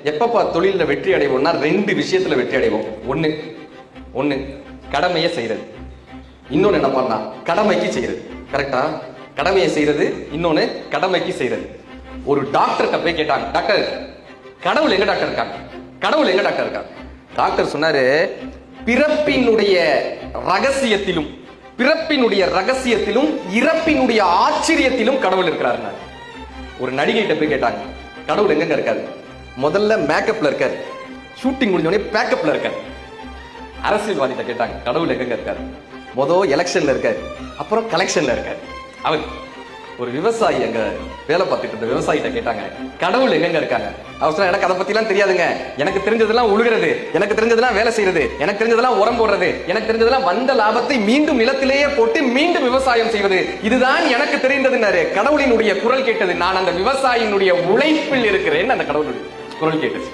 எப்பப்பா தொழில வெற்றி அடைவோம்னா 2 விஷயத்துல வெற்றி அடைவோம். ஒண்ணு கடமையை செய்யறது, இன்னொன்னு என்ன பண்ணா கடமைக்கு செய்யறது. கரெக்டா? கடமையை செய்யறது, இன்னொன்னு கடமைக்கு செய்யறது. ஒரு டாக்டர்கிட்ட போய் கேட்டாங்க, டாக்டர் கடவுள் எங்க டாக்டர் இருக்காங்க? கடவுள் எங்க டாக்டர் இருக்காங்க? டாக்டர் சொன்னாரு, பிறப்பினுடைய ரகசியத்திலும் இறப்பினுடைய ஆச்சரியத்திலும் கடவுள் இருக்கிறார். ஒரு நடிகைகிட்ட போய் கேட்டாங்க, கடவுள் எங்க இருக்காரு? முதல்ல மேக்கப்ல இருக்காரு, ஷூட்டிங் முடிஞ்ச உடனே பேக்கப்ல இருக்காரு. அரசியல்வாதிகிட்ட கேட்டாங்க, கடவுள் எங்க இருக்காரு? முதல் எலெக்ஷன்ல இருக்காரு, அப்புறம் கலெக்ஷன்ல இருக்காரு. அவர் ஒரு விவசாயி அங்க வேலை பார்த்துட்டு இருந்த விவசாயிட்ட கேட்டாங்க, கடவுள் எங்க இருக்காங்க? அவர் சொன்னா, எனக்கு அதை பத்தி எல்லாம் தெரியாதுங்க, எனக்கு தெரிஞ்சதெல்லாம் உழுகிறது, எனக்கு தெரிஞ்சதெல்லாம் வேலை செய்யறது, எனக்கு தெரிஞ்சதெல்லாம் உரம் போடுறது, எனக்கு தெரிஞ்சதெல்லாம் வந்த லாபத்தை மீண்டும் நிலத்திலேயே போட்டு மீண்டும் விவசாயம் செய்வது, இதுதான் எனக்கு தெரிந்ததுன்னாரு. கடவுளினுடைய குரல் கேட்டது, நான் அந்த விவசாயினுடைய உழைப்பில் இருக்கிறேன். அந்த கடவுளுடைய குரல் கேட்டது.